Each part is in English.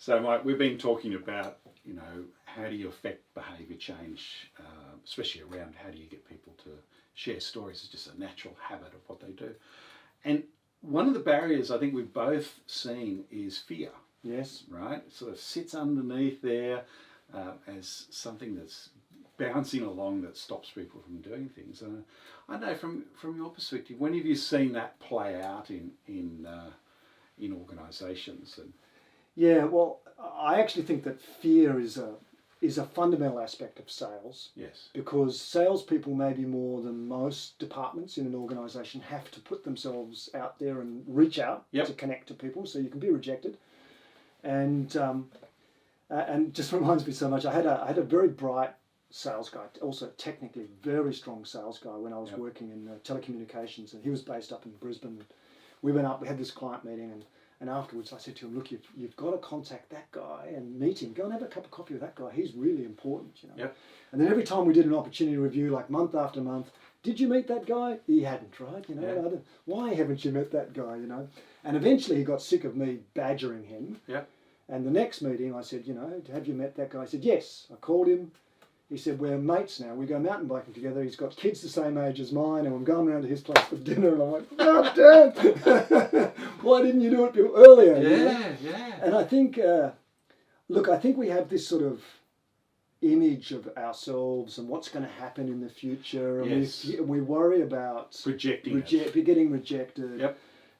So, Mike, we've been talking about, how do you affect behaviour change, especially around how do you get people to share stories. It's just a natural habit of what they do. And one of the barriers I think we've both seen is fear. Yes. Right? It sort of sits underneath there as something that's bouncing along that stops people from doing things. And I know from your perspective, when have you seen that play out in organisations? And Yeah, well, I actually think that fear is a fundamental aspect of sales. yes, Because salespeople, maybe more than most departments in an organisation, have to put themselves out there and reach out Yep. to connect to people, so you can be rejected. And just reminds me so much. I had a very bright sales guy, also technically very strong sales guy when I was Yep. working in telecommunications, and he was based up in Brisbane. We went up, we had this client meeting, and afterwards I said to him, look, you've got to contact that guy and meet him. Go and have a cup of coffee with that guy. He's really important, Yep. And then every time we did an opportunity review, like month after month, did you meet that guy? He hadn't, right? Yeah. Why haven't you met that guy, And eventually he got sick of me badgering him. Yep. And the next meeting I said, have you met that guy? He said, yes. I called him. He said, we're mates now. We go mountain biking together. He's got kids the same age as mine, and I'm going around to his place for dinner. And I'm like, oh, damn! Why didn't you do it earlier? Yeah. And I think, I think we have this sort of image of ourselves and what's going to happen in the future. And Yes. we worry about Projecting getting rejected. Yep.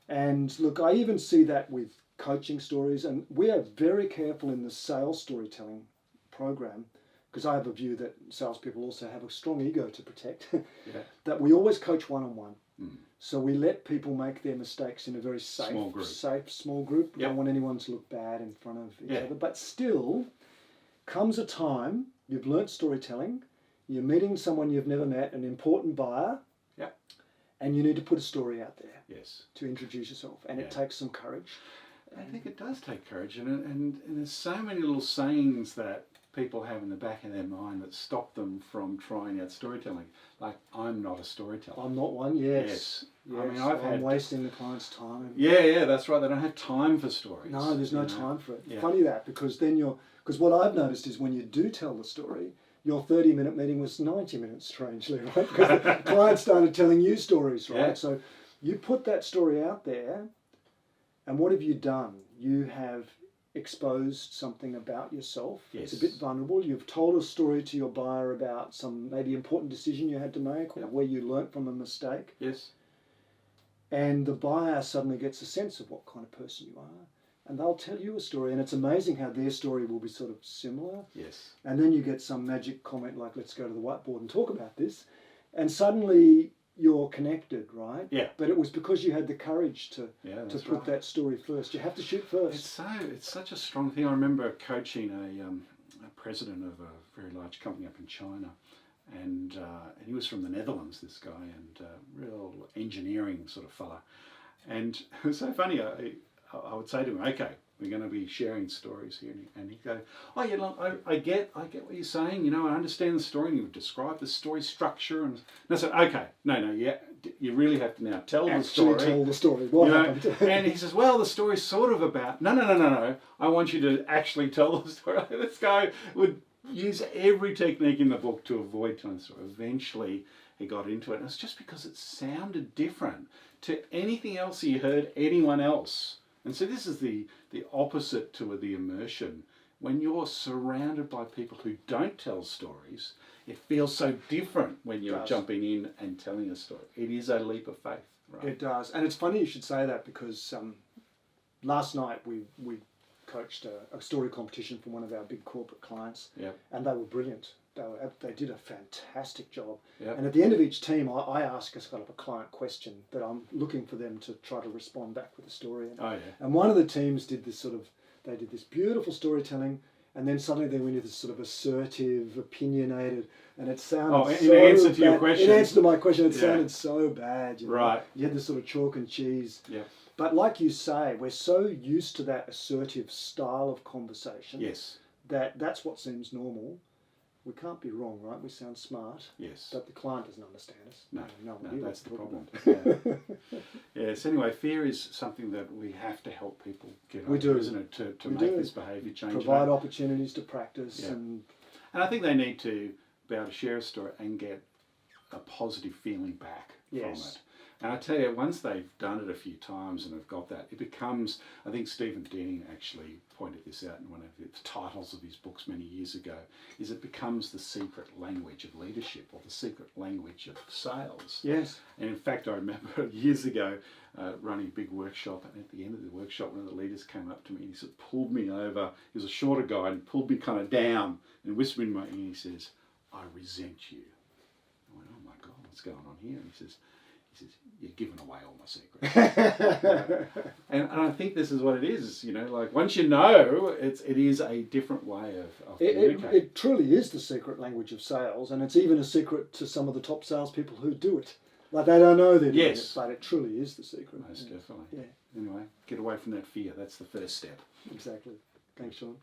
And look, I even see that with coaching stories. And we are very careful in the sales storytelling program, because I have a view that salespeople also have a strong ego to protect, Yeah. that we always coach one-on-one. Mm. So we let people make their mistakes in a very safe, small group. Yep. Don't want anyone to look bad in front of each Yeah. other. But still, comes a time, you've learnt storytelling, you're meeting someone you've never met, an important buyer, Yep. and you need to put a story out there Yes. to introduce yourself. And Yeah. it takes some courage. I think it does take courage, and there's so many little sayings that people have in the back of their mind that stop them from trying out storytelling. Like, I'm not a storyteller. I'm not one, yes. I mean, I'm wasting the client's time. Yeah, that's right. They don't have time for stories. No, there's no time for it. Yeah. Funny that, because then because what I've noticed is when you do tell the story, your 30-minute meeting was 90 minutes, strangely, right? Because the client started telling you stories, right? Yeah. So you put that story out there, and what have you done? You have exposed something about yourself. Yes. It's a bit vulnerable. You've told a story to your buyer about some maybe important decision you had to make, or Yep. where you learnt from a mistake. Yes. And the buyer suddenly gets a sense of what kind of person you are. And they'll tell you a story, and it's amazing how their story will be sort of similar. Yes. And then you get some magic comment like, let's go to the whiteboard and talk about this. And suddenly you're connected, right? Yeah. But it was because you had the courage to That's put right. that story first. You have to shoot first. It's such a strong thing. I remember coaching a president of a very large company up in China, and he was from the Netherlands, this guy, and real engineering sort of fella. And it was so funny. I would say to him, "Okay, we're going to be sharing stories here," and he'd go, "Oh, I get what you're saying. I understand the story, and you would describe the story structure." And I said, "Okay, no, yeah, you really have to now tell the story." Tell the story. What happened? And he says, "Well, the story's sort of about." No. I want you to actually tell the story. This guy would use every technique in the book to avoid telling the story. Eventually, he got into it, and it's just because it sounded different to anything else he heard anyone else. And so this is the opposite to the immersion. When you're surrounded by people who don't tell stories, it feels so different when you're jumping in and telling a story. It is a leap of faith, right? It does. And it's funny you should say that, because last night we coached a story competition for one of our big corporate clients. Yep. And they were brilliant. They did a fantastic job. Yep. And at the end of each team, I ask us kind of a client question that I'm looking for them to try to respond back with a story. And one of the teams did this they did this beautiful storytelling, and then suddenly they went into this sort of assertive, opinionated, and it sounded in answer to your question. In answer to my question, it sounded so bad. Right. You had this sort of chalk and cheese. Yeah. But like you say, we're so used to that assertive style of conversation. Yes. That's what seems normal. we can't be wrong, right? We sound smart. Yes. But the client doesn't understand us. No, that's the problem. Yeah. Yes, anyway, fear is something that we have to help people get We over, do. isn't it, to make this behaviour change. Provide opportunities to practice. Yeah. And I think they need to be able to share a story and get a positive feeling back from it. And I tell you, once they've done it a few times and have got that, it becomes, I think Stephen Denning actually pointed this out in one of the titles of his books many years ago, is it becomes the secret language of leadership or the secret language of sales. Yes. And in fact, I remember years ago running a big workshop, and at the end of the workshop, one of the leaders came up to me and he sort of pulled me over. He was a shorter guy and pulled me kind of down and whispered in my ear, and he says, "I resent you." I went, "Oh my God, what's going on here?" And he says, "You're giving away all my secrets." and I think this is what it is, like once you know, it is a different way of communicating. It truly is the secret language of sales, and it's even a secret to some of the top salespeople who do it. Like they don't know they're doing it, but it truly is the secret. Most definitely. Yeah. Anyway, get away from that fear. That's the first step. Exactly. Thanks, Shawn.